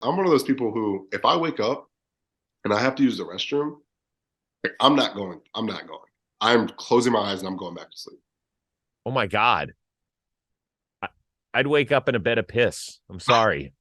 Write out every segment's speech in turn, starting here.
I'm one of those people who, if I wake up and I have to use the restroom, like, I'm not going. I'm not going. I'm closing my eyes and I'm going back to sleep. Oh my God. I, I'd wake up in a bed of piss. I'm sorry.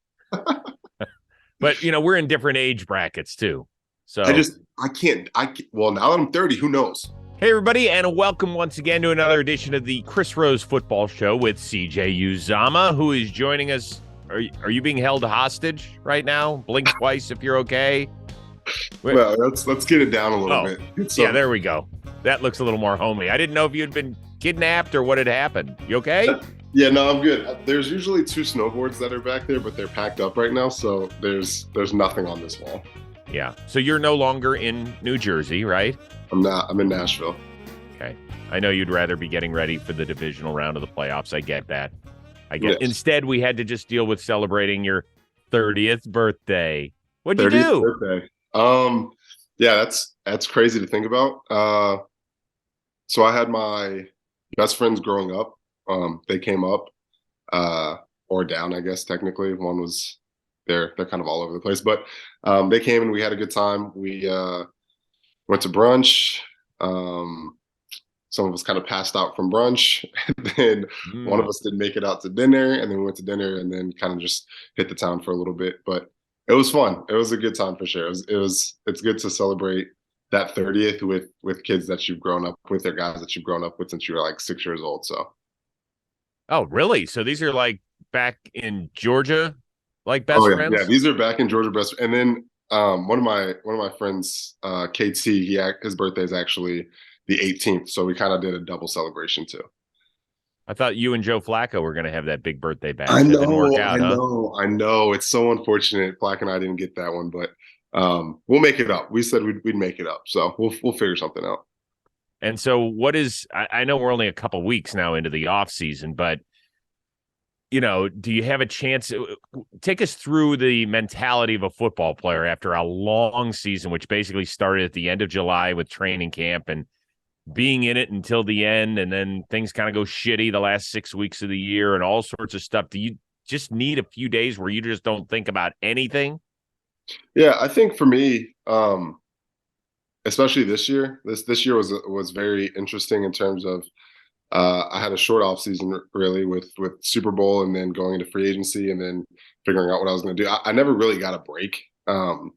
But, we're in different age brackets too. So, I can't. Well, now that I'm 30, who knows? hey, everybody, and welcome once again to another edition of the Chris Rose Football Show with CJ Uzomah, who is joining us. Are you being held hostage right now? Blink twice if you're okay. Well, let's get it down a little Oh, bit. Get yeah, some. there we go. That looks a little more homey. I didn't know if you had been kidnapped or what had happened. You okay? Yeah, no, I'm good. There's usually two snowboards that are back there, but they're packed up right now, so there's nothing on this wall. Yeah. So you're no longer in New Jersey, right? I'm not. I'm in Nashville. Okay. I know you'd rather be getting ready for the divisional round of the playoffs. I get that. Yes. Instead, we had to just deal with celebrating your 30th birthday. What'd you 30th do? birthday. Yeah, that's crazy to think about. So I had my best friends growing up. They came up, uh, or down, I guess technically. One was they're kind of all over the place, but they came and we had a good time. We went to brunch. Um, some of us kind of passed out from brunch. And then one of Mm. us didn't make it out to dinner, and then we went to dinner, and then kind of just hit the town for a little bit. But it was fun. It was a good time for sure. It's good to celebrate that 30th with kids that you've grown up with, or guys that you've grown up with since you were like 6 years old. So Oh, really? So these are like back in Georgia, like oh best yeah, friends? these are back in Georgia best. And then one of my friends, KT, his birthday is actually the 18th, so we kind of did a double celebration too. I thought you and Joe Flacco were going to have that big birthday I bash. That didn't work know, I out, huh? know, I know. It's so unfortunate. Black and I didn't get that one, but we'll make it up. We said we'd make it up, so we'll figure something out. And so, I know we're only a couple weeks now into the off season, but do you have a chance? Take us through the mentality of a football player after a long season, which basically started at the end of July with training camp and being in it until the end. And then things kind of go shitty the last 6 weeks of the year and all sorts of stuff. Do you just need a few days where you just don't think about anything? Yeah, I think for me, especially this year, this year was very interesting in terms of I had a short off season really with Super Bowl and then going into free agency and then figuring out what I was going to do. I never really got a break, and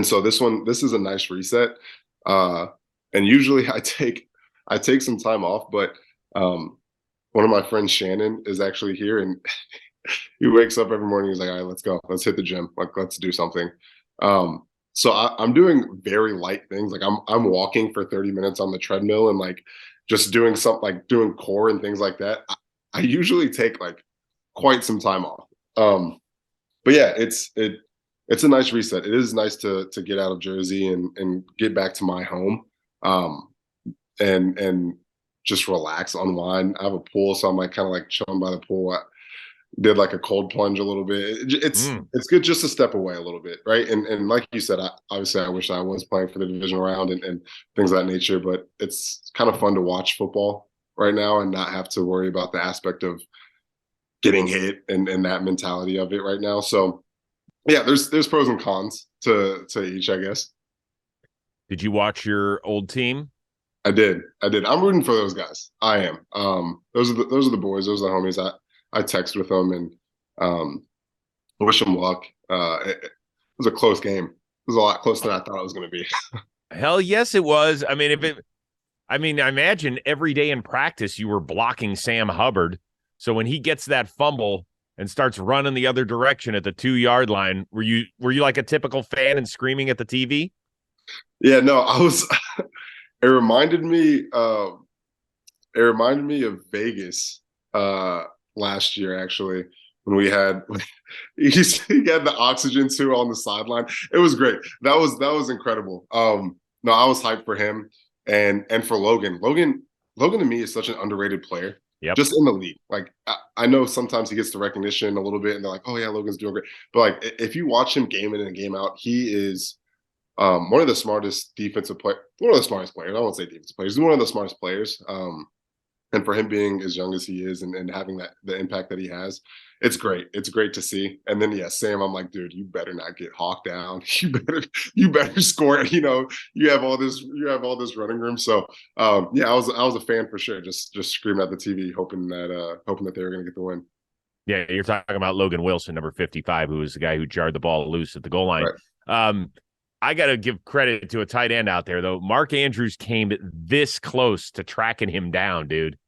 so this is a nice reset. Uh, and usually I take some time off, but one of my friends Shannon is actually here, and he wakes up every morning. He's like, "All right, let's go. Let's hit the gym. Like, let's do something." So I'm doing very light things. Like I'm walking for 30 minutes on the treadmill and like just doing something like doing core and things like that. I usually take like quite some time off. But yeah, it's a nice reset. It is nice to get out of Jersey and get back to my home. Um, and just relax, unwind. I have a pool, so I'm like kind of like chilling by the pool. I did like a cold plunge a little bit. Mm. It's good just to step away a little bit, right? And like you said, obviously I wish I was playing for the division round and things of that nature, but it's kind of fun to watch football right now and not have to worry about the aspect of getting hit and that mentality of it right now. So yeah, there's pros and cons to each, I guess. Did you watch your old team? I did. I'm rooting for those guys. I am. Those are the boys. Those are the homies. I text with them and wish them luck. It was a close game. It was a lot closer than I thought it was going to be. Hell yes, it was. I imagine every day in practice you were blocking Sam Hubbard. So when he gets that fumble and starts running the other direction at the 2 yard line, were you like a typical fan and screaming at the TV? Yeah, no, I was. It reminded me. It reminded me of Vegas last year, actually, when we had he had the oxygen too on the sideline. It was great. That was incredible. No, I was hyped for him and for Logan. Logan to me is such an underrated player, Yep. just in the league. Like I know sometimes he gets the recognition a little bit, and they're like, "Oh yeah, Logan's doing great." But like if you watch him game in and game out, he is one of the smartest defensive play, one of the smartest players. I won't say defensive players. He's one of the smartest players. And for him being as young as he is and having the impact that he has, it's great. It's great to see. And then yeah, Sam, I'm like, dude, you better not get hawked down. You better score. You have all this running room. So yeah, I was a fan for sure. Just screaming at the TV, hoping that they were gonna get the win. Yeah, you're talking about Logan Wilson, number 55, who was the guy who jarred the ball loose at the goal line. Right. I got to give credit to a tight end out there, though. Mark Andrews came this close to tracking him down, dude.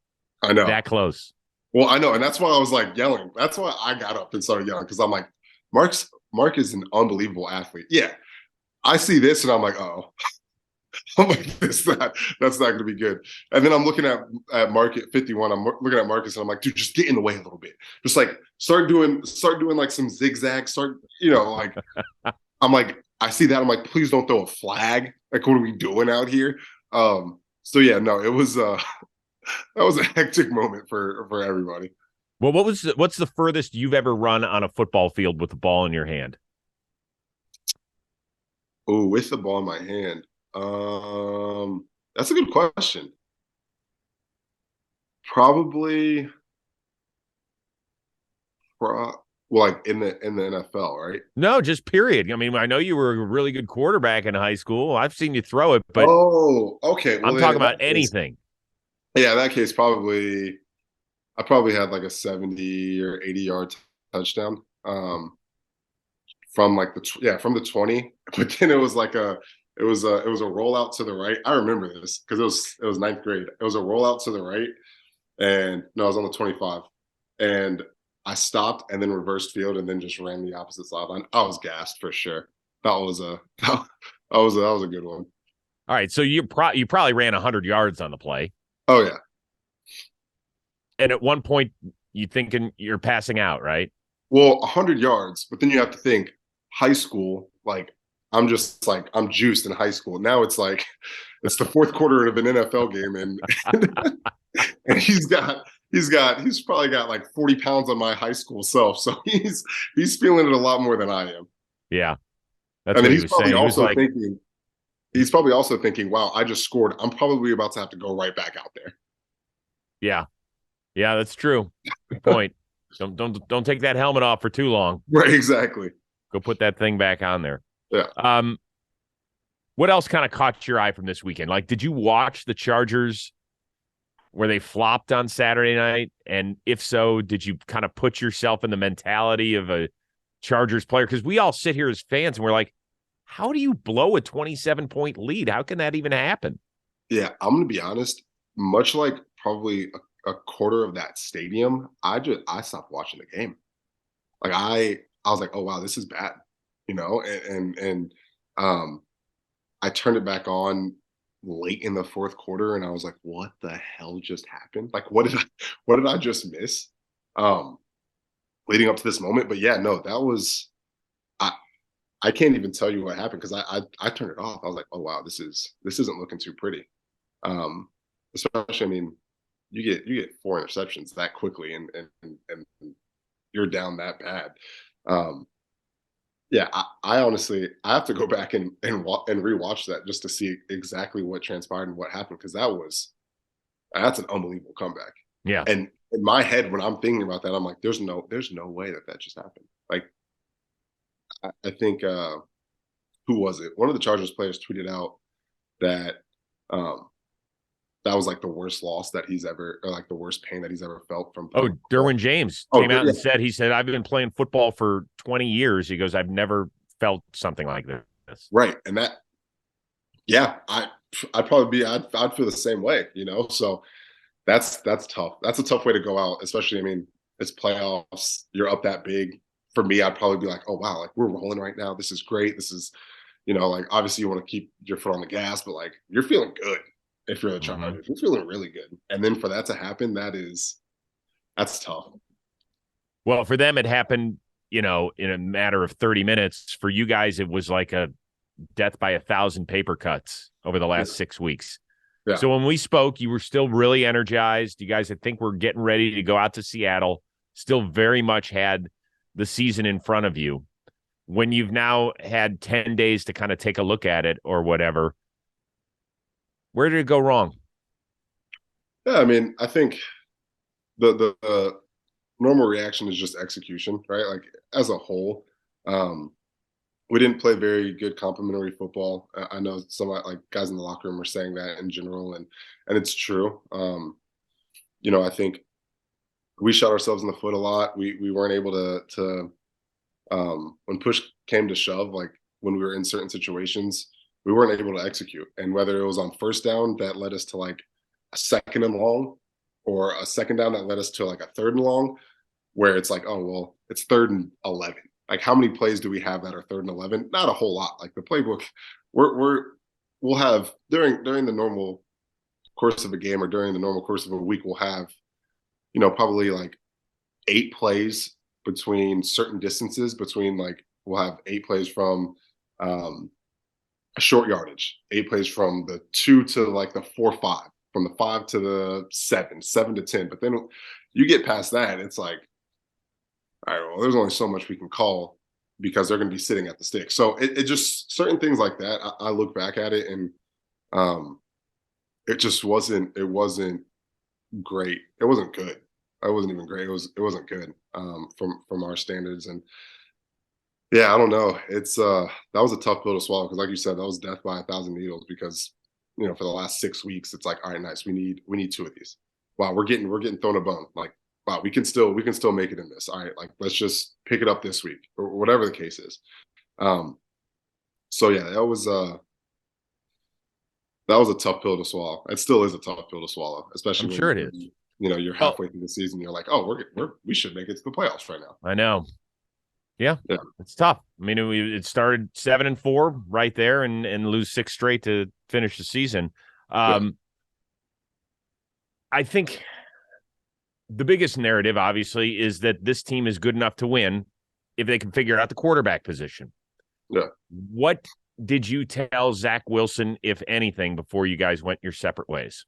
I know. That close. Well, I know, and that's why I was like yelling. That's why I got up and started yelling because I'm like, Mark is an unbelievable athlete. Yeah, I see this and I'm like, oh, I'm like, that's not going to be good. And then I'm looking at Mark at 51. I'm looking at Marcus and I'm like, dude, just get in the way a little bit. Just like start doing like some zigzags. Like I'm like, I see that. I'm like, please don't throw a flag. Like, what are we doing out here? So yeah, no, it was that was a hectic moment for everybody. Well, what's the furthest you've ever run on a football field with the ball in your hand? Oh, with the ball in my hand. That's a good question. Probably well, like in the NFL, right? No, just period. I mean, I know you were a really good quarterback in high school. I've seen you throw it, but oh, okay. Well, I'm talking about anything. Yeah, in that case, I probably had like a 70 or 80-yard touchdown. From like from the 20, but then it was a rollout to the right. I remember this because it was ninth grade. It was a rollout to the right, and no, I was on the 25, and I stopped and then reversed field and then just ran the opposite sideline. I was gassed for sure. That was a that was a good one. All right, so you probably ran 100 yards on the play. Oh yeah. And at one point, you thinking you're passing out, right? Well, 100 yards, but then you have to think high school. Like I'm just like I'm juiced in high school. Now it's like it's the fourth quarter of an NFL game, and he's probably got like 40 pounds on my high school self, so he's feeling it a lot more than I am. Yeah, that's what he was saying. He's probably also thinking, wow, I just scored. I'm probably about to have to go right back out there. Yeah. Yeah, that's true. Good point. Don't take that helmet off for too long. Right, exactly. Go put that thing back on there. Yeah. What else kind of caught your eye from this weekend? Like, did you watch the Chargers where they flopped on Saturday night? And if so, did you kind of put yourself in the mentality of a Chargers player? Because we all sit here as fans and we're like, how do you blow a 27-point lead? How can that even happen? Yeah, I'm going to be honest. Much like probably a quarter of that stadium, I stopped watching the game. Like I was like, oh wow, this is bad, and I turned it back on late in the fourth quarter, and I was like, what the hell just happened? Like, what did I just miss? Leading up to this moment, but yeah, no, that was I can't even tell you what happened because I turned it off. I was like, oh wow, this isn't looking too pretty. Especially, I mean, you get 4 interceptions that quickly, and you're down that bad. Yeah, I honestly I have to go back and rewatch that just to see exactly what transpired and what happened because that's an unbelievable comeback. Yeah, and in my head when I'm thinking about that, I'm like, there's no way that just happened. Like, I think who was it? One of the Chargers players tweeted out that that was like the worst loss that he's ever, or like the worst pain that he's ever felt from. Oh, Derwin James came out and said, I've been playing football for 20 years. He goes, I've never felt something like this. Right. And that, yeah, I'd feel the same way, so that's tough. That's a tough way to go out, especially, I mean, it's playoffs. You're up that big. For me, I'd probably be like, oh wow, like we're rolling right now. This is great. This is, like obviously you want to keep your foot on the gas, but like you're feeling good. If you're the Chargers, you're feeling really good. And then for that to happen, that's tough. Well, for them, it happened, in a matter of 30 minutes. For you guys, it was like a death by 1,000 paper cuts over the last 6 weeks. Yeah. So when we spoke, you were still really energized. You guys, I think, were getting ready to go out to Seattle, still very much had the season in front of you. When you've now had 10 days to kind of take a look at it or whatever, where did it go wrong? Yeah, I mean, I think the normal reaction is just execution, right? Like as a whole, um, we didn't play very good complementary football. I know some like guys in the locker room are saying that in general, and it's true. I think we shot ourselves in the foot a lot. We weren't able to when push came to shove, like when we were in certain situations, we weren't able to execute. And whether it was on first down that led us to like a second and long, or a second down that led us to like a third and long, where it's like, oh well, it's 3rd and 11. Like how many plays do we have that are 3rd and 11? Not a whole lot. Like the playbook, we're we'll have during the normal course of a game or during the normal course of a week, we'll have probably like 8 plays between certain distances. Between like we'll have 8 plays from um, a short yardage, 8 plays from the 2 to like the 4-5, from the 5 to the 7, 7 to 10. But then you get past that, it's like, all right, well, there's only so much we can call because they're going to be sitting at the stick. So it just certain things like that. I look back at it and um, it just wasn't. It wasn't great. It wasn't good. It wasn't even great. It wasn't good from our standards. And yeah, I don't know. It's that was a tough pill to swallow because, like you said, that was death by a thousand needles. Because for the last 6 weeks, it's like, all right, nice. We need 2 of these. Wow, we're getting thrown a bone. Like, wow, we can still make it in this. All right, like let's just pick it up this week or whatever the case is. Um, so yeah, that was a tough pill to swallow. It still is a tough pill to swallow, I'm especially sure it when is. you're Well, halfway through the season. You're like, oh, we should make it to the playoffs right now. I know. Yeah, Yeah, it's tough. I mean, it started 7-4 right there, and lose 6 straight to finish the season. yeah, Um, I think the biggest narrative, obviously, is that this team is good enough to win if they can figure out the quarterback position. yeah. What did you tell Zach Wilson, if anything, before you guys went your separate ways?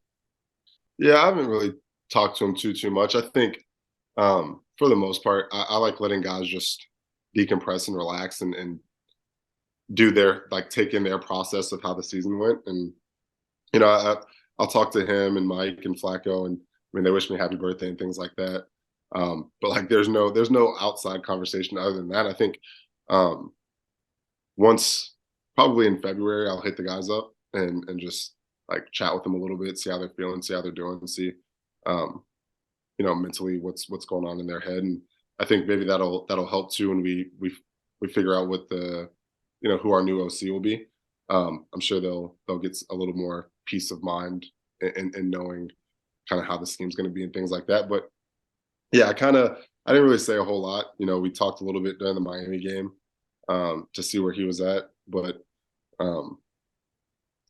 Yeah, I haven't really talked to him too much. I think for the most part, I like letting guys just decompress and relax and do their like take in their process of how the season went. And I'll talk to him and Mike and Flacco, and I mean they wish me happy birthday and things like that. But like there's no outside conversation other than that. I think um, once probably in February I'll hit the guys up and just like chat with them a little bit, see how they're feeling, see how they're doing, and see um, mentally what's going on in their head. And I think maybe that'll help too when we figure out what the who our new OC will be. I'm sure they'll get a little more peace of mind in knowing kind of how the scheme's going to be and things like that. But yeah, I didn't really say a whole lot. We talked a little bit during the Miami game to see where he was at, but um,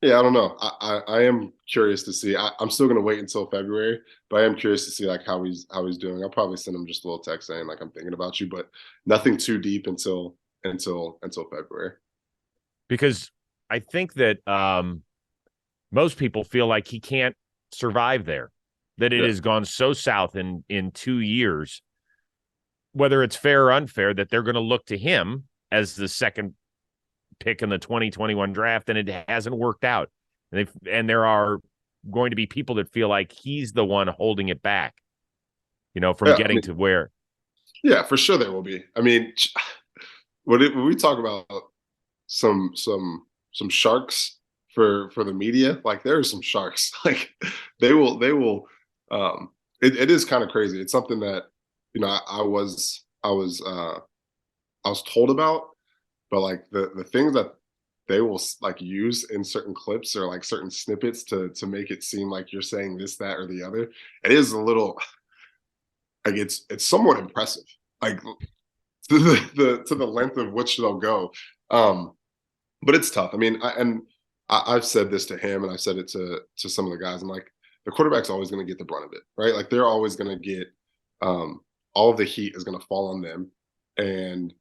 yeah, I don't know. I am curious to see. I'm still gonna wait until February, but I am curious to see like how he's doing. I'll probably send him just a little text saying like I'm thinking about you, but nothing too deep until February. Because I think that most people feel like he can't survive there, that it Yeah, has gone so south in 2 years, whether it's fair or unfair, that they're going to look to him as the second pick in the 2021 draft, and it hasn't worked out. And there are going to be people that feel like he's the one holding it back, from yeah. I getting mean, to where. yeah, for sure there will be. I mean, when we talk about some sharks for the media, like there are some sharks. Like they will. Um, it is kind of crazy. It's something that I was told about, but like the things that they will like use in certain clips or like certain snippets to make it seem like you're saying this, that, or the other. It is a little like it's somewhat impressive. Like to the length of which they'll go. Um, but it's tough. I mean, I've said this to him, and I've said it to some of the guys. I'm like, the quarterback's always going to get the brunt of it, right? Like they're always going to get all of the heat is going to fall on them, and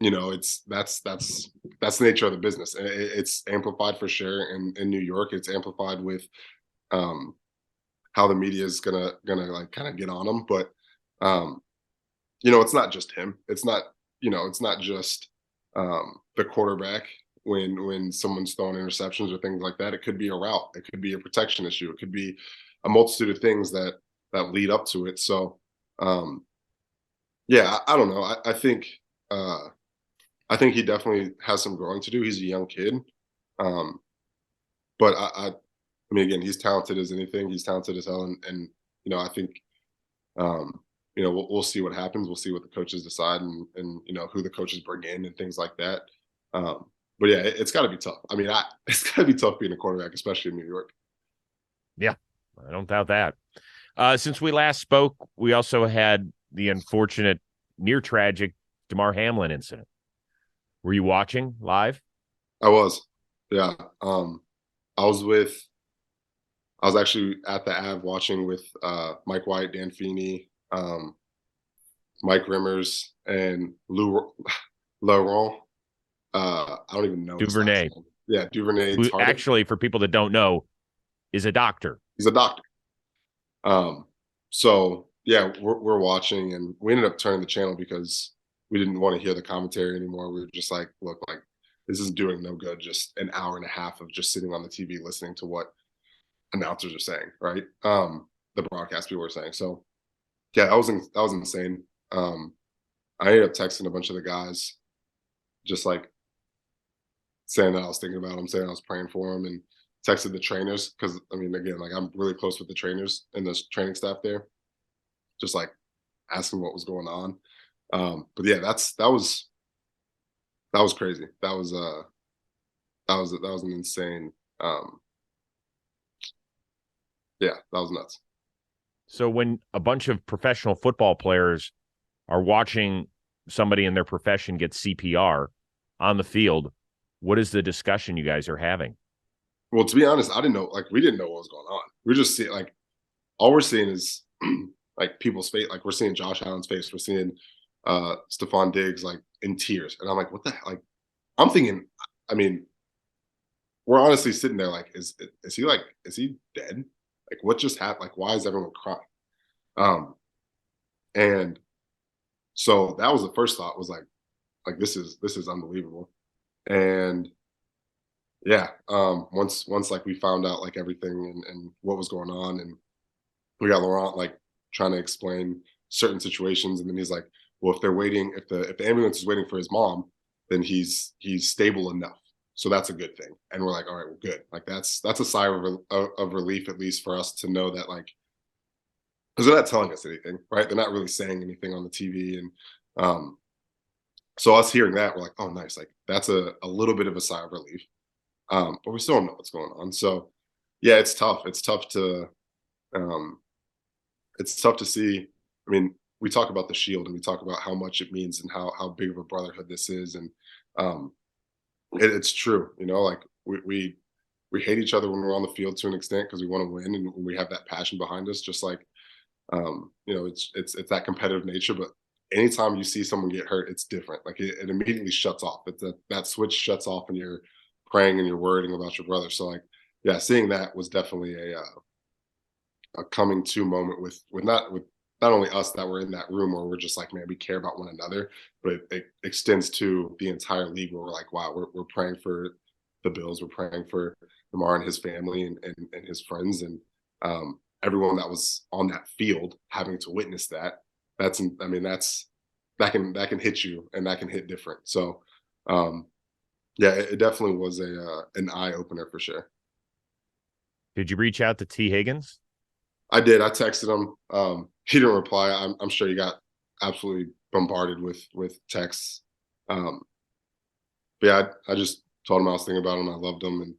it's that's the nature of the business. It's amplified for sure in New York. It's amplified with um, how the media is gonna like kind of get on them. But um, it's not just him. It's not just the quarterback when someone's throwing interceptions or things like that. It could be a route. It could be a protection issue. It could be a multitude of things that lead up to it. So, yeah, I don't know. I think he definitely has some growing to do. He's a young kid, um, but I mean, again, he's talented as anything. He's talented as hell, and I think um, we'll see what happens. We'll see what the coaches decide, and who the coaches bring in and things like that. But yeah, it's got to be tough. I mean, it's got to be tough being a quarterback, especially in New York. Yeah, I don't doubt that. Since we last spoke, we also had the unfortunate, near tragic Damar Hamlin incident. Were you watching live? I was, yeah. I was with, I was actually at the Av watching with Mike White, Dan Feeney, Mike Rimmers, and Laurent. I don't even know his last Duvernay, name. Yeah, Duvernay who Tardif. actually, for people that don't know, is a doctor. He's a doctor. Um, so yeah, we're watching, and we ended up turning the channel because we didn't want to hear the commentary anymore. We were just like, look, like this is doing no good. Just an hour and a half of just sitting on the TV listening to what announcers are saying, right? The broadcast people were saying. So yeah, that was insane. I ended up texting a bunch of the guys, just like saying that I was thinking about him, saying I was praying for him, and texted the trainers because I mean, again, like I'm really close with the trainers and the training staff there, just like asking what was going on. But yeah, that was crazy. That was an insane. Yeah, that was nuts. So when a bunch of professional football players are watching somebody in their profession get CPR on the field, what is the discussion you guys are having? Well, to be honest, I didn't know. Like, we didn't know what was going on. We're just seeing like all we're seeing is like people's face. Like we're seeing Josh Allen's face. We're seeing Stephon Diggs like in tears, and I'm like, what the hell? Like, I'm thinking. I mean, we're honestly sitting there like, is he dead? Like, what just happened? Like, why is everyone crying? And so that was the first thought was like this is unbelievable. And yeah, once like we found out like everything and what was going on, and we got Laurent like trying to explain certain situations, and then he's like, well, if they're waiting, if the ambulance is waiting for his mom, then he's stable enough, so that's a good thing. And we're like, all right, well, good. Like that's a sigh of relief, at least for us to know that, like, because they're not telling us anything, right? They're not really saying anything on the TV, and um, so us hearing that, we're like, oh, nice. Like that's a little bit of a sigh of relief. But we still don't know what's going on. So yeah, it's tough. Um, it's tough to see. I mean, we talk about the shield and we talk about how much it means and how big of a brotherhood this is, and um, it's true. Like we hate each other when we're on the field to an extent because we want to win and we have that passion behind us. Just like it's that competitive nature. But anytime you see someone get hurt, it's different. Like it immediately shuts off. That switch shuts off, and you're praying and you're worrying about your brother. So like, yeah, seeing that was definitely a coming to moment with not only us that were in that room where we're just like, man, we care about one another, but it extends to the entire league where we're like, wow, we're praying for the Bills, we're praying for Damar and his family and his friends, and everyone that was on that field having to witness that. I mean, that can hit you, and that can hit different. So yeah, it definitely was an eye opener for sure. Did you reach out to T. Higgins? I did. I texted him. He didn't reply. I'm sure he got absolutely bombarded with texts. But yeah, I just told him I was thinking about him. I loved him, and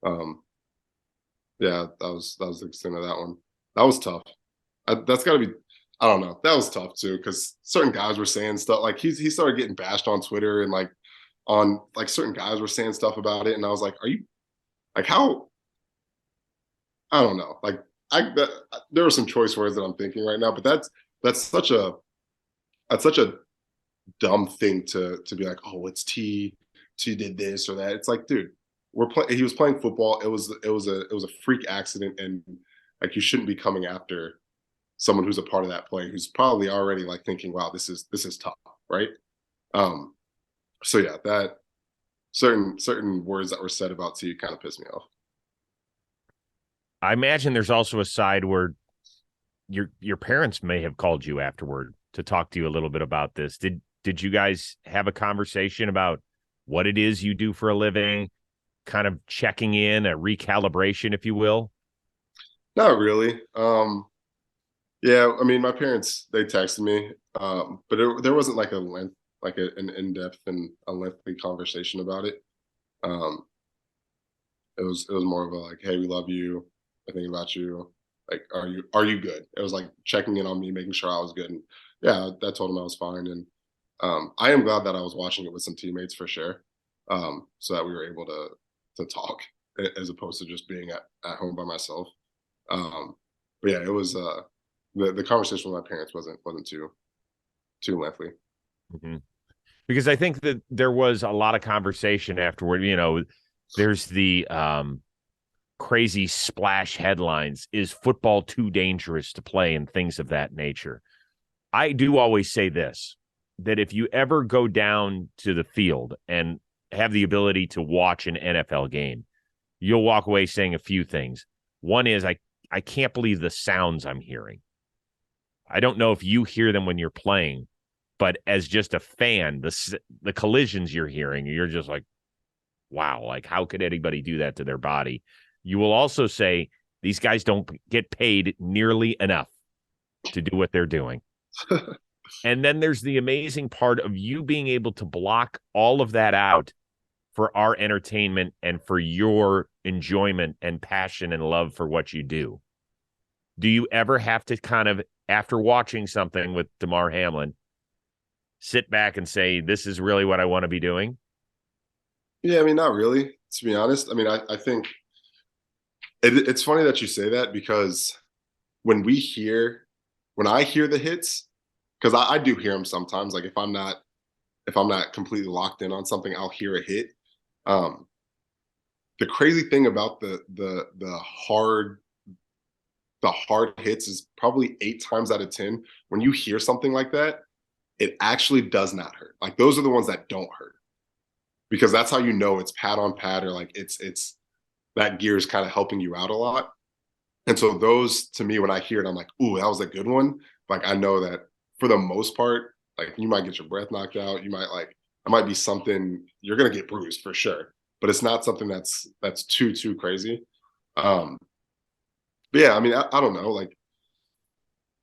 um, yeah, that was the extent of that one. That was tough. That's got to be. I don't know. That was tough too because certain guys were saying stuff like he started getting bashed on Twitter, and like on like certain guys were saying stuff about it, and I was like, are you like how? I don't know. Like there are some choice words that I'm thinking right now, but that's such a that's such a dumb thing to be like, oh, it's T did this or that. It's like, dude, he was playing football. It was a freak accident, and like you shouldn't be coming after someone who's a part of that play who's probably already like thinking, wow, this is tough, right? Um, so yeah, that certain words that were said about T kind of pissed me off. I imagine there's also a side where your parents may have called you afterward to talk to you a little bit about this. Did you guys have a conversation about what it is you do for a living, kind of checking in, a recalibration, if you will? Not really. Yeah, I mean, my parents, they texted me, but there wasn't like a length, like an in-depth and a lengthy conversation about it. Um, it was more of a like, hey, we love you. I think about you. Like, are you good? It was like checking in on me, making sure I was good. And yeah, I told him I was fine. And I am glad that I was watching it with some teammates for sure, so that we were able to talk as opposed to just being at home by myself. But yeah, it was the conversation with my parents wasn't too lengthy. Mhm. Because I think that there was a lot of conversation afterward. There's the crazy splash headlines. Is football too dangerous to play and things of that nature? I do always say this, that if you ever go down to the field and have the ability to watch an NFL game, you'll walk away saying a few things. One is I can't believe the sounds I'm hearing. I don't know if you hear them when you're playing, but as just a fan, the collisions you're hearing, you're just like, wow, like how could anybody do that to their body? You will also say these guys don't get paid nearly enough to do what they're doing. And then there's the amazing part of you being able to block all of that out for our entertainment and for your enjoyment and passion and love for what you do. Do you ever have to kind of, after watching something with Damar Hamlin, sit back and say, this is really what I want to be doing? Yeah, I mean, not really, to be honest. I mean, I think it's funny that you say that because when we hear when I hear the hits, because I do hear them sometimes. Like if I'm not completely locked in on something, I'll hear a hit. Um, the crazy thing about the hard hits is probably 8 times out of 10 when you hear something like that, it actually does not hurt. Like those are the ones that don't hurt because that's how you know it's pad on pad or like it's that gear is kind of helping you out a lot. And so those to me, when I hear it, I'm like, ooh, that was a good one. Like I know that for the most part, like you might get your breath knocked out. You might like it might be something you're gonna get bruised for sure. But it's not something that's too crazy. Um, but yeah, I mean, I don't know. Like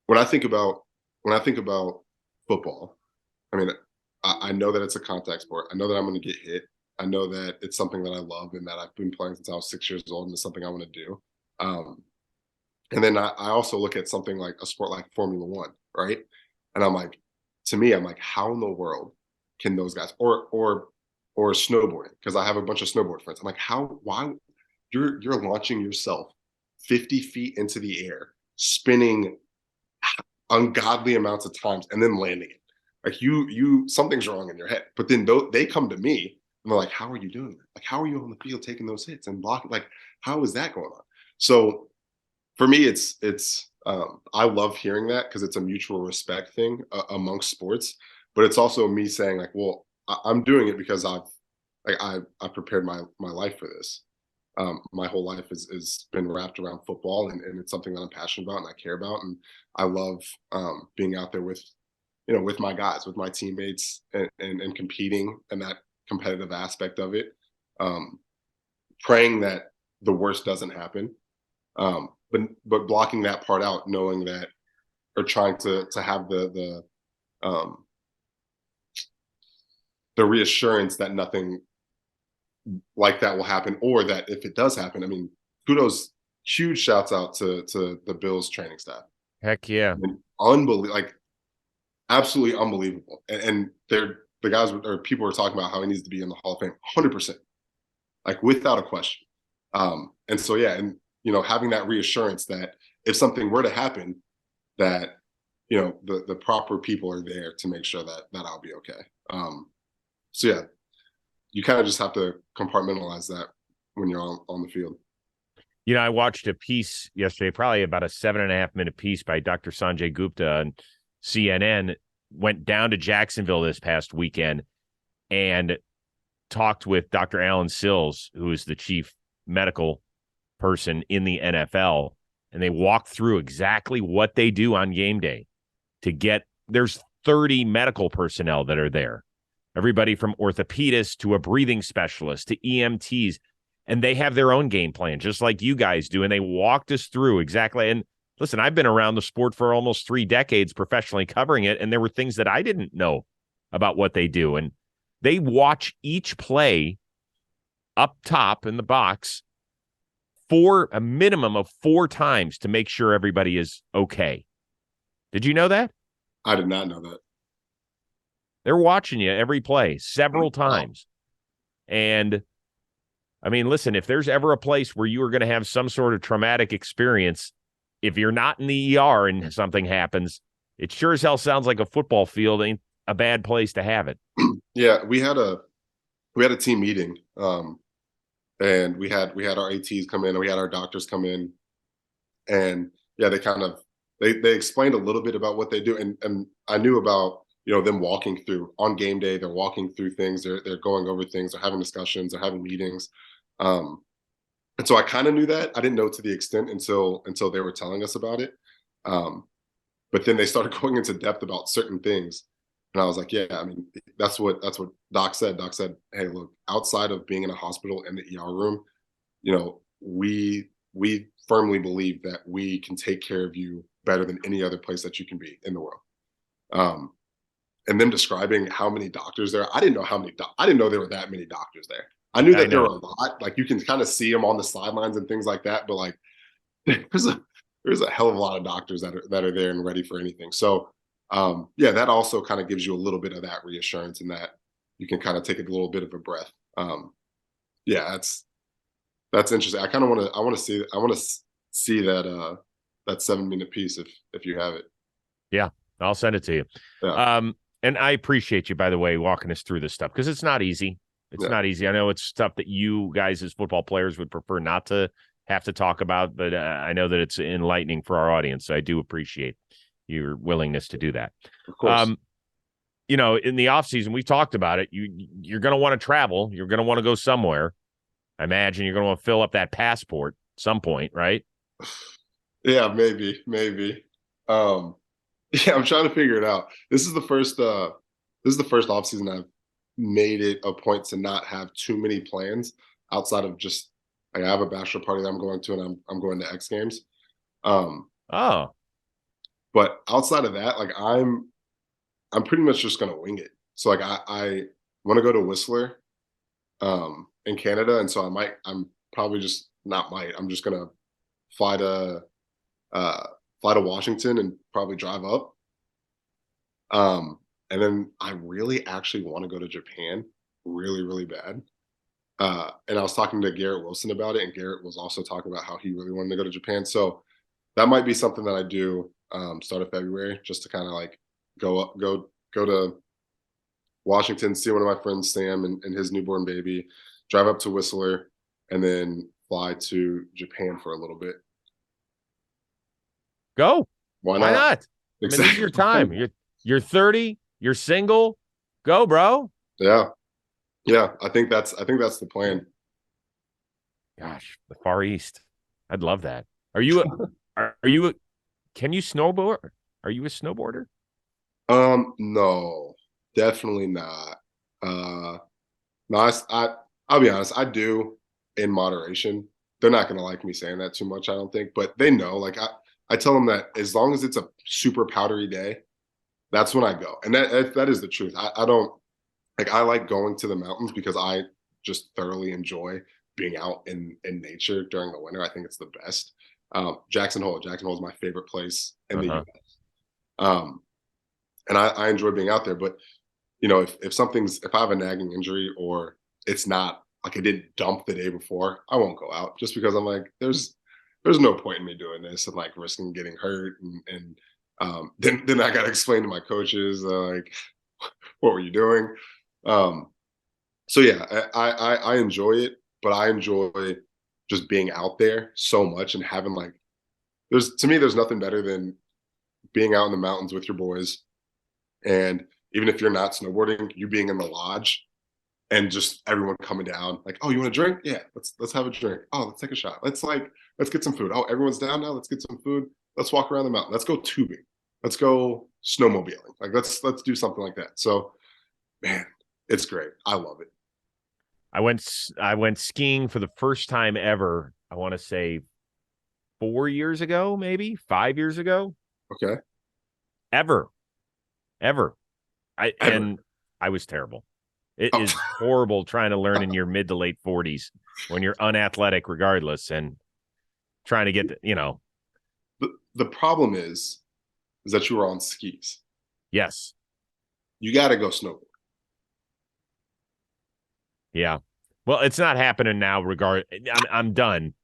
when I think about when I think about football, I mean, I know that it's a contact sport. I know that I'm gonna get hit. I know that it's something that I love and that I've been playing since I was 6 years old and it's something I want to do. Um, And then I also look at something like a sport like Formula One, right? And I'm like, to me, I'm like, how in the world can those guys or snowboarding? Because I have a bunch of snowboard friends. I'm like, why you're launching yourself 50 feet into the air, spinning ungodly amounts of times, and then landing it. Like you something's wrong in your head. But then they come to me and they're like, how are you doing that? Like, how are you on the field taking those hits and blocking? Like, how is that going on? So for me, it's I love hearing that because it's a mutual respect thing amongst sports, but it's also me saying like, well, I'm doing it because I prepared my life for this. My whole life is been wrapped around football, and it's something that I'm passionate about and I care about, and I love being out there with with my guys, with my teammates, and competing and that competitive aspect of it. Um, Praying that the worst doesn't happen, but blocking that part out, knowing that or trying to have um, the reassurance that nothing like that will happen, or that if it does happen, I mean, kudos, huge shouts out to the Bills training staff. Heck yeah. I mean, unbelievable, like absolutely unbelievable, and they're the guys or people are talking about how he needs to be in the Hall of Fame, 100%, like without a question. And so yeah, and having that reassurance that if something were to happen, that the proper people are there to make sure that I'll be okay. So yeah, you kind of just have to compartmentalize that when you're on the field. I watched a piece yesterday, probably about a 7.5 minute piece by Dr. Sanjay Gupta on CNN. Went down to Jacksonville this past weekend and talked with Dr. Alan Sills, who is the chief medical person in the NFL, and they walk through exactly what they do on game day to get, there's 30 medical personnel that are there. Everybody from orthopedists to a breathing specialist to EMTs, and they have their own game plan, just like you guys do. And they walked us through exactly. And listen, I've been around the sport for almost 3 decades professionally covering it, and there were things that I didn't know about what they do. And they watch each play up top in the box for a minimum of 4 times to make sure everybody is okay. Did you know that? I did not know that. They're watching you every play several times. And I mean, listen, if there's ever a place where you are going to have some sort of traumatic experience, if you're not in the ER and something happens, it sure as hell sounds like a football field ain't a bad place to have it. Yeah, we had a team meeting, and we had our ATs come in, and we had our doctors come in, and yeah, they explained a little bit about what they do, and I knew about, them walking through on game day. They're walking through things. They're going over things. They're having discussions. They're having meetings. And so I kind of knew that. I didn't know to the extent until they were telling us about it. But then they started going into depth about certain things. And I was like, yeah, I mean, that's what Doc said. Doc said, hey, look, outside of being in a hospital in the ER room, we firmly believe that we can take care of you better than any other place that you can be in the world. And them describing how many doctors there are. I didn't know I didn't know there were that many doctors there. I knew that there were a lot. Like, you can kind of see them on the sidelines and things like that, but like there's a hell of a lot of doctors that are there and ready for anything. So yeah, that also kind of gives you a little bit of that reassurance, and that you can kind of take a little bit of a breath. Yeah, that's interesting. I want to see that 7-minute piece if you have it. Yeah, I'll send it to you. Yeah. And I appreciate you, by the way, walking us through this stuff, because it's not easy. It's not easy. I know it's stuff that you guys as football players would prefer not to have to talk about, but I know that it's enlightening for our audience. So I do appreciate your willingness to do that. Of course. In the offseason, we've talked about it. You're going to want to travel. You're going to want to go somewhere. I imagine you're going to want to fill up that passport at some point, right? Yeah, maybe. Yeah, I'm trying to figure it out. This is the first offseason I've made it a point to not have too many plans outside of just, like, I have a bachelor party that I'm going to, and I'm going to X Games. But outside of that, like, I'm pretty much just gonna wing it. So like I want to go to Whistler in Canada, and so I'm just gonna fly to Washington and probably drive up. And then I really actually want to go to Japan really, really bad. And I was talking to Garrett Wilson about it, and Garrett was also talking about how he really wanted to go to Japan. So that might be something that I do start of February, just to kind of like go to Washington, see one of my friends, Sam, and his newborn baby, drive up to Whistler, and then fly to Japan for a little bit. Go. Why not? I mean, this is your time. You're 30. You're single. Go, bro. Yeah. I think that's the plan. Gosh, the Far East. I'd love that. Are you can you snowboard? Are you a snowboarder? No, definitely not. No, I'll be honest, I do, in moderation. They're not gonna like me saying that too much, I don't think, but they know. Like, I tell them that as long as it's a super powdery day, that's when I go. And that is the truth. I don't, like, I like going to the mountains because I just thoroughly enjoy being out in nature during the winter. I think it's the best. Jackson Hole is my favorite place in the US. And I enjoy being out there. But if I have a nagging injury, or it's not like I didn't dump the day before, I won't go out, just because I'm like, there's no point in me doing this and like risking getting hurt. And then I got to explain to my coaches, like, what were you doing? So yeah, I enjoy it, but I enjoy just being out there so much, and having, like, there's nothing better than being out in the mountains with your boys. And even if you're not snowboarding, you being in the lodge and just everyone coming down. Like, oh, you want a drink? Yeah, let's have a drink. Oh, let's take a shot. Let's get some food. Oh, everyone's down now. Let's get some food. Let's walk around the mountain. Let's go tubing. Let's go snowmobiling. Like let's do something like that. So, man, it's great. I love it. I went skiing for the first time ever. I want to say 4 years ago, maybe 5 years ago. Okay. Ever. Ever. And I was terrible. It is horrible trying to learn in your mid to late 40s when you're unathletic regardless and trying to get, The problem is that you were on skis. Yes. You got to go snowboard. Yeah. Well, it's not happening now. I'm done.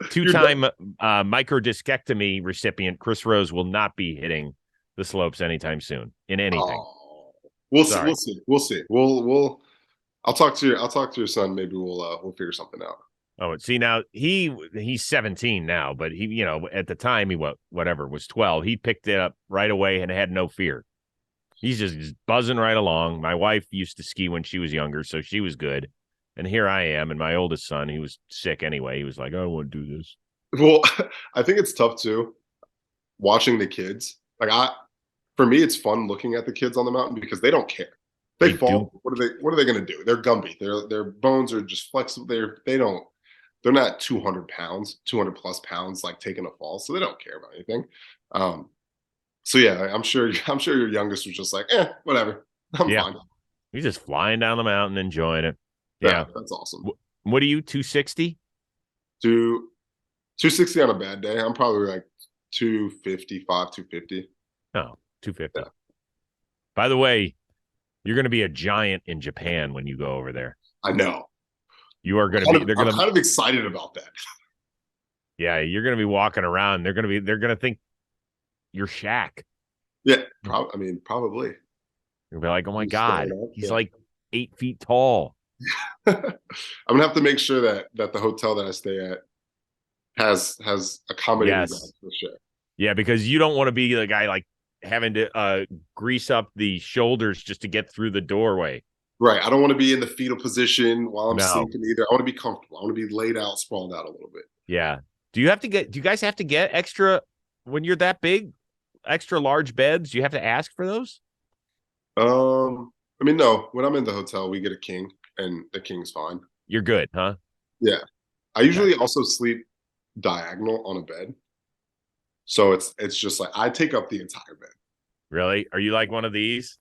Two-time microdiscectomy recipient Chris Rose will not be hitting the slopes anytime soon in anything. Oh. We'll see. I'll talk to your son. Maybe we'll figure something out. Oh, see, now he's 17 now, but he, at the time he was 12. He picked it up right away and had no fear. He's just buzzing right along. My wife used to ski when she was younger, so she was good. And here I am, and my oldest son, he was sick anyway. He was like, I don't want to do this. Well, I think it's tough too, watching the kids. For me, it's fun looking at the kids on the mountain because they don't care. They fall. What are they going to do? They're Gumby. Their bones are just flexible. They're not 200 pounds, 200 plus pounds, like taking a fall. So they don't care about anything. So yeah, I'm sure your youngest was just like, whatever. I'm fine. He's just flying down the mountain, enjoying it. Yeah, that's awesome. What are you, 260? 260 on a bad day. I'm probably like 255, 250. Oh, 250. Yeah. By the way, you're going to be a giant in Japan when you go over there. I know. You are going to be. I'm kind of excited about that. Yeah, you're going to be walking around. They're going to think you're Shaq. Yeah, probably. You'll be like, oh my God, he's like 8 feet tall. I'm gonna have to make sure that the hotel that I stay at has accommodating that for sure. Yeah, because you don't want to be the guy like having to grease up the shoulders just to get through the doorway. Right. I don't want to be in the fetal position while I'm sleeping either. I want to be comfortable. I want to be laid out, sprawled out a little bit. Yeah. Do you guys have to get extra when you're that big, extra large beds? Do you have to ask for those? No. When I'm in the hotel, we get a king. And the king's fine. You're good, huh? Yeah. I usually also sleep diagonal on a bed. So it's just like I take up the entire bed. Really? Are you like one of these?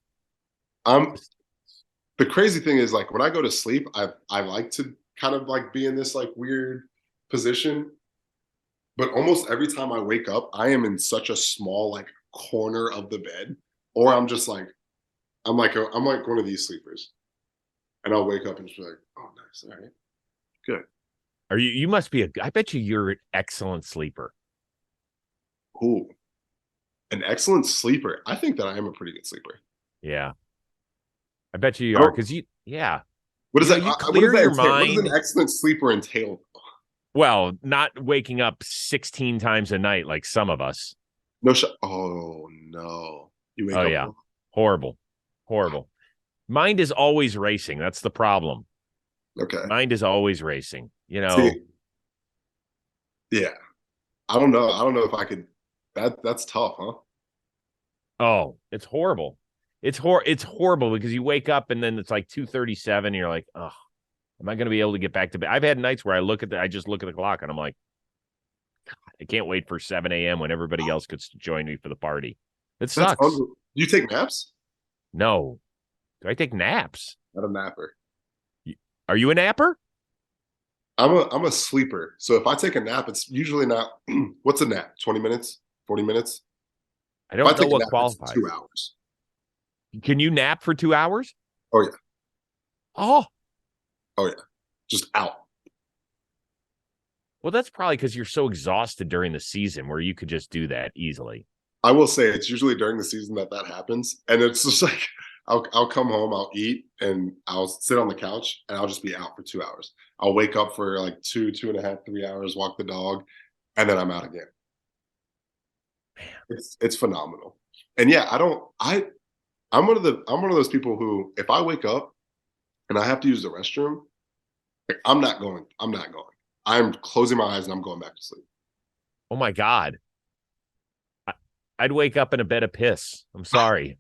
The crazy thing is, like, when I go to sleep, I like to kind of like be in this like weird position. But almost every time I wake up, I am in such a small like corner of the bed, or I'm just like I'm like one of these sleepers. And I'll wake up and just be like, oh, nice. All right. Good. You must be I bet you're an excellent sleeper. Ooh. An excellent sleeper. I think that I am a pretty good sleeper. Yeah. I bet you are. Because what does that clear your mind? What does an excellent sleeper entail? Well, not waking up 16 times a night like some of us. No shot. Oh, no. You wake up. Yeah. Horrible. Mind is always racing. That's the problem. Okay. Mind is always racing. See, yeah. I don't know. I don't know if I could. That's tough, huh? Oh, it's horrible. It's horrible because you wake up and then it's like 2:37. And you're like, oh, am I going to be able to get back to bed? I've had nights where I just look at the clock and I'm like, God, I can't wait for 7 a.m. when everybody else could join me for the party. It sucks. Do you take naps? No. Do I take naps? Not a napper. Are you a napper? I'm a sleeper. So if I take a nap, it's usually not. What's a nap? 20 minutes? 40 minutes? I don't know what qualifies. 2 hours. Can you nap for 2 hours? Oh yeah. Oh yeah. Just out. Well, that's probably because you're so exhausted during the season where you could just do that easily. I will say it's usually during the season that happens, and it's just like. I'll come home, I'll eat, and I'll sit on the couch, and I'll just be out for 2 hours. I'll wake up for like 2.5, 3 hours, walk the dog, and then I'm out again. Man. It's phenomenal. And yeah, I'm one of those people who, if I wake up and I have to use the restroom, like, I'm not going. I'm not going. I'm closing my eyes and I'm going back to sleep. Oh my God. I'd wake up in a bed of piss. I'm sorry.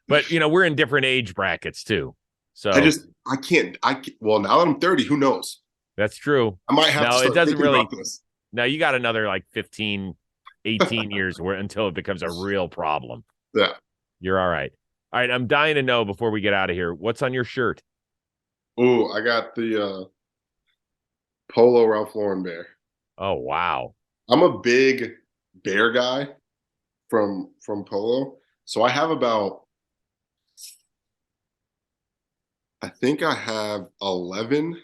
But, we're in different age brackets too. So I can't. Well, now that I'm 30, who knows? that's true. I might have to No, it start doesn't thinking really. about this. Now you got another like 15, 18 years until it becomes a real problem. Yeah. You're all right. All right. I'm dying to know before we get out of here. What's on your shirt? Oh, I got the Polo Ralph Lauren bear. Oh, wow. I'm a big bear guy from Polo. So I have about, I think I have 11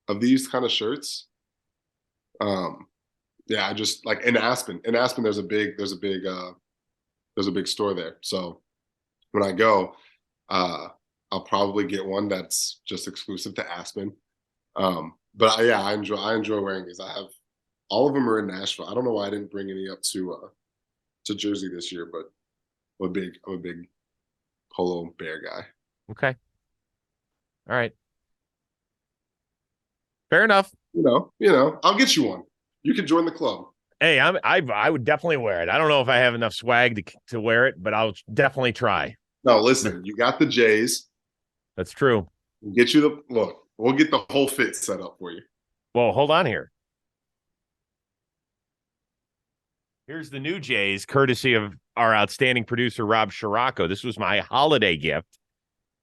of these kind of shirts. Yeah, I just like in Aspen. In Aspen, there's a big store there. So when I go, uh, I'll probably get one that's just exclusive to Aspen. But I enjoy wearing these. I have all of them are in Nashville. I don't know why I didn't bring any up to Jersey this year, but I'm a big Polo bear guy. Okay. All right. Fair enough. I'll get you one. You can join the club. Hey, I would definitely wear it. I don't know if I have enough swag to wear it, but I'll definitely try. No, listen, you got the J's. That's true. We'll get you the look. We'll get the whole fit set up for you. Well, hold on here. Here's the new Jays, courtesy of our outstanding producer, Rob Scirocco. This was my holiday gift.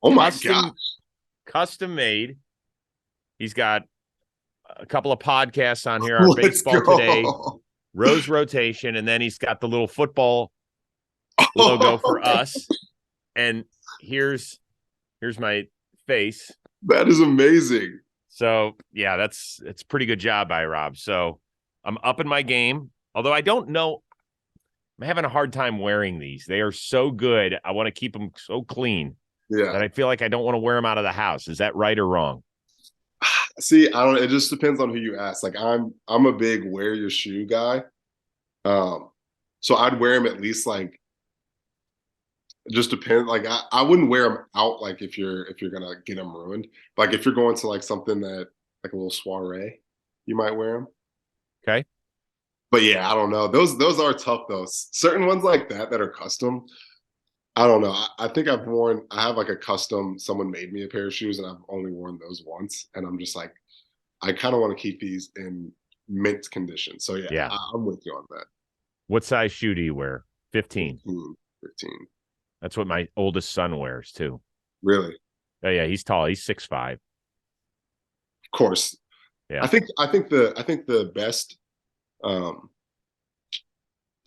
Oh, my gosh. Custom made. He's got a couple of podcasts on here. Our Baseball Today, Rose Rotation, and then he's got the little football logo for us. And here's my face. That is amazing. So, yeah, it's a pretty good job by Rob. So I'm up in my game. Although I don't know, I'm having a hard time wearing these. They are so good. I want to keep them so clean that I feel like I don't want to wear them out of the house. Is that right or wrong? See, I don't. It just depends on who you ask. Like I'm a big wear your shoe guy. So I'd wear them at least like. It just depends. Like I wouldn't wear them out. Like if you're gonna get them ruined. Like if you're going to like something that like a little soiree, you might wear them. Okay. But yeah, I don't know. Those are tough though. Certain ones like that are custom. I don't know. I think I have like a custom, someone made me a pair of shoes and I've only worn those once. And I'm just like, I kind of want to keep these in mint condition. So yeah. I'm with you on that. What size shoe do you wear? 15. 15. That's what my oldest son wears too. Really? Oh yeah, he's tall. He's 6'5". Of course. Yeah. I think the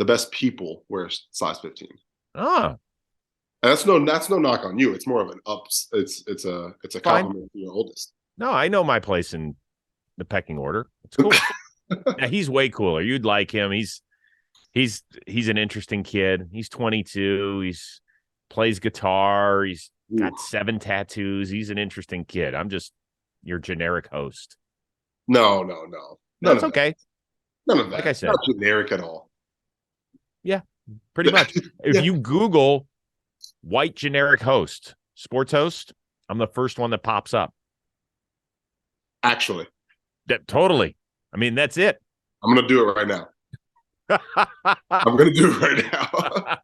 best people wear size 15. Ah. And that's no knock on you. It's more of an ups. It's a compliment to your oldest. No, I know my place in the pecking order. It's cool. Yeah, he's way cooler. You'd like him. He's an interesting kid. He's 22. He's plays guitar. He's got 7 tattoos. He's an interesting kid. I'm just your generic host. No. That's okay. None of that. Like I said, not generic at all. Yeah, pretty much. If you Google white generic host, sports host, I'm the first one that pops up. Actually. Totally. I mean, that's it. I'm going to do it right now. I'm going to do it right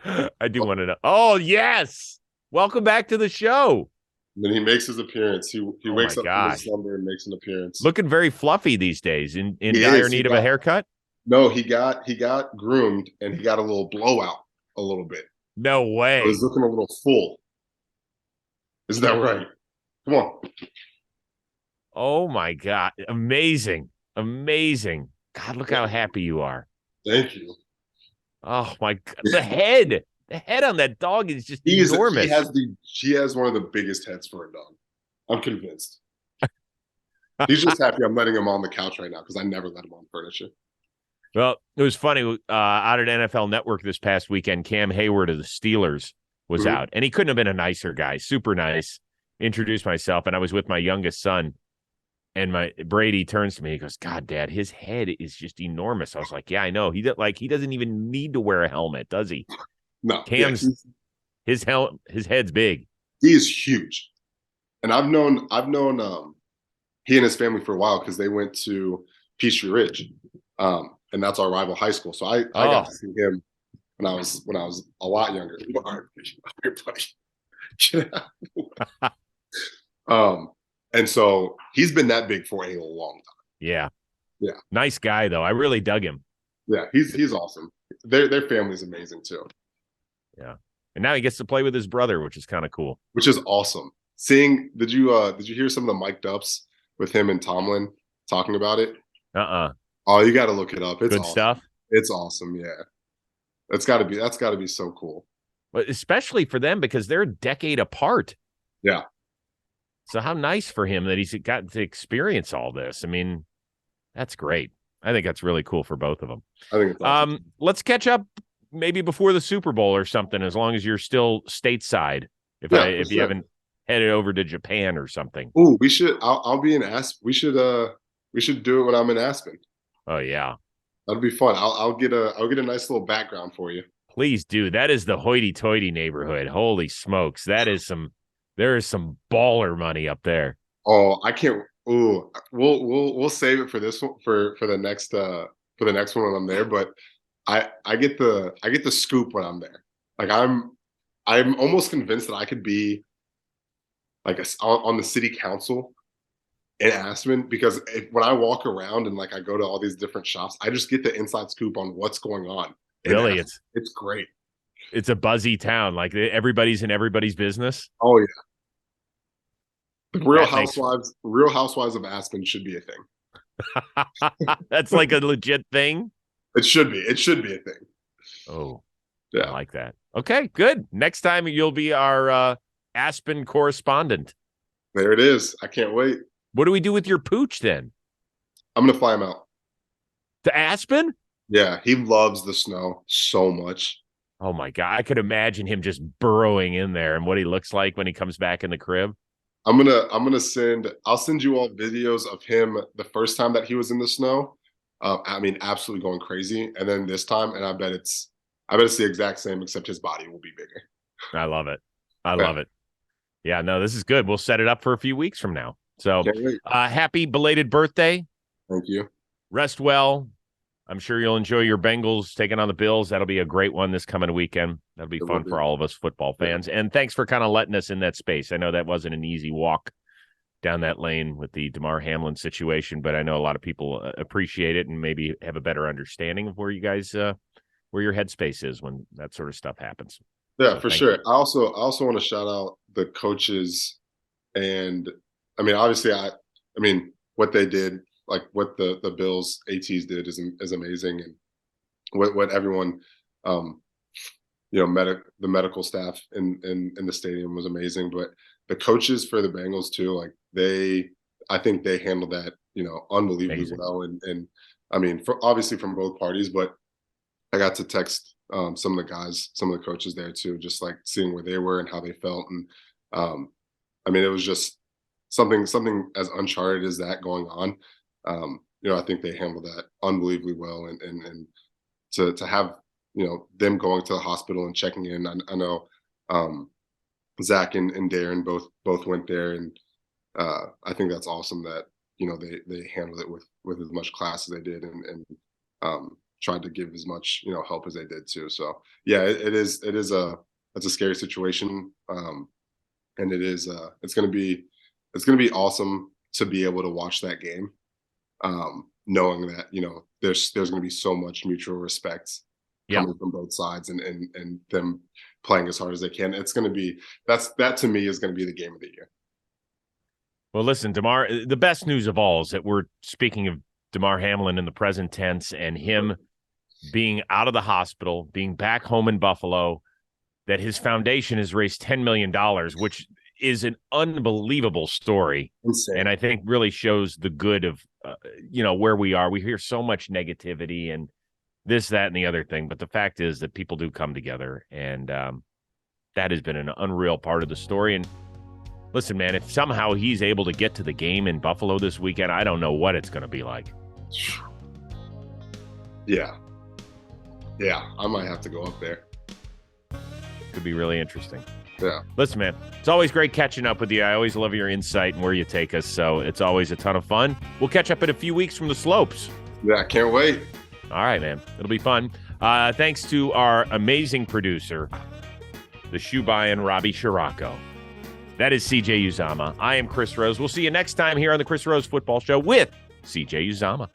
now. I do want to know. Oh, yes. Welcome back to the show. And then he makes his appearance. He wakes up from his slumber and makes an appearance. Looking very fluffy these days. In dire need of a haircut? No, he got groomed and he got a little blowout a little bit. No way. So he's looking a little full. Isn't that right? Come on. Oh my God. Amazing. God, look how happy you are. Thank you. Oh my God. The head on that dog is just enormous. He has one of the biggest heads for a dog. I'm convinced. He's just happy I'm letting him on the couch right now because I never let him on furniture. Well, it was funny. Out at NFL Network this past weekend, Cam Hayward of the Steelers was out, and he couldn't have been a nicer guy. Super nice. Introduced myself, and I was with my youngest son, and Brady turns to me. He goes, "God, Dad, his head is just enormous." I was like, "Yeah, I know. He doesn't even need to wear a helmet, does he?" No. Cam's His head's big. He is huge, and I've known he and his family for a while because they went to Peachtree Ridge, and that's our rival high school. So I got Oh, to see him when I was a lot younger. All right, buddy. And so he's been that big for a long time. yeah. Yeah. Nice guy, though. I really dug him. Yeah, he's awesome. Their family's amazing too. Yeah. And now he gets to play with his brother, which is kind of cool. Which is awesome. Did you hear some of the mic'd ups with him and Tomlin talking about it? Oh, you got to look it up. It's good awesome. stuff. It's awesome. Yeah. That's got to be so cool. But especially for them because they're a decade apart. Yeah. So how nice for him that he's gotten to experience all this. I mean, that's great. I think that's really cool for both of them. I think it's awesome. Let's catch up maybe before the Super Bowl or something, as long as you're still stateside. If you haven't headed over to Japan or something. Oh, we should. I'll be in Aspen. We should do it when I'm in Aspen. Oh yeah, that'll be fun. I'll get a nice little background for you. Please do. That is the hoity-toity neighborhood. Holy smokes, there is some baller money up there. Oh, I can't. Ooh, we'll save it for this one for the next one when I'm there. But I get the scoop when I'm there. Like I'm almost convinced that I could be like on the city council in Aspen because when I walk around and like I go to all these different shops, I just get the inside scoop on what's going on. Really, it's great. It's a buzzy town. Like everybody's in everybody's business. Oh yeah. Real Housewives of Aspen should be a thing. That's like a legit thing. It should be. It should be a thing. Oh, yeah. I like that. Okay, good. Next time you'll be our Aspen correspondent. There it is. I can't wait. What do we do with your pooch then? I'm going to fly him out. To Aspen? Yeah, he loves the snow so much. Oh my God. I could imagine him just burrowing in there and what he looks like when he comes back in the crib. I'll send you all videos of him the first time that he was in the snow. I mean, absolutely going crazy. And then this time, and I bet it's the exact same, except his body will be bigger. I love it. I love it. Yeah, no, this is good. We'll set it up for a few weeks from now. So happy belated birthday. Thank you. Rest well. I'm sure you'll enjoy your Bengals taking on the Bills. That'll be a great one this coming weekend. That'll be fun for all of us football fans. Yeah. And thanks for kind of letting us in that space. I know that wasn't an easy walk down that lane with the Damar Hamlin situation, but I know a lot of people appreciate it and maybe have a better understanding of where you guys, where your headspace is when that sort of stuff happens. Yeah, so for sure. I also want to shout out the coaches, and I mean, obviously, what they did, like what the Bills ATs did, is amazing, and what everyone, the medical staff in the stadium was amazing, but the coaches for the Bengals too, like I think they handled that, unbelievably well, and I mean, obviously from both parties, but I got to text some of the coaches there too, just like seeing where they were and how they felt. And I mean, it was just something as uncharted as that going on. I think they handled that unbelievably well. And to have, them going to the hospital and checking in. I know Zach and Darren both went there. And I think that's awesome that, they handled it with as much class as they did and tried to give as much help as they did too. So yeah, it's a scary situation, and it's gonna be awesome to be able to watch that game, knowing that there's gonna be so much mutual respect coming from both sides and them playing as hard as they can. It's gonna be that to me is gonna be the game of the year. Well, listen, Damar, the best news of all is that we're speaking of Damar Hamlin in the present tense and him being out of the hospital, being back home in Buffalo, that his foundation has raised $10 million, which is an unbelievable story. Insane. And I think really shows the good of, where we are. We hear so much negativity and this, that, and the other thing. But the fact is that people do come together. And that has been an unreal part of the story. And listen, man, if somehow he's able to get to the game in Buffalo this weekend, I don't know what it's going to be like. Yeah. Yeah, I might have to go up there. Could be really interesting. Yeah. Listen, man, it's always great catching up with you. I always love your insight and where you take us. So it's always a ton of fun. We'll catch up in a few weeks from the slopes. Yeah, can't wait. All right, man. It'll be fun. Thanks to our amazing producer, the shoe buying Robbie Scirocco. That is CJ Uzomah. I am Chris Rose. We'll see you next time here on the Chris Rose Football Show with CJ Uzomah.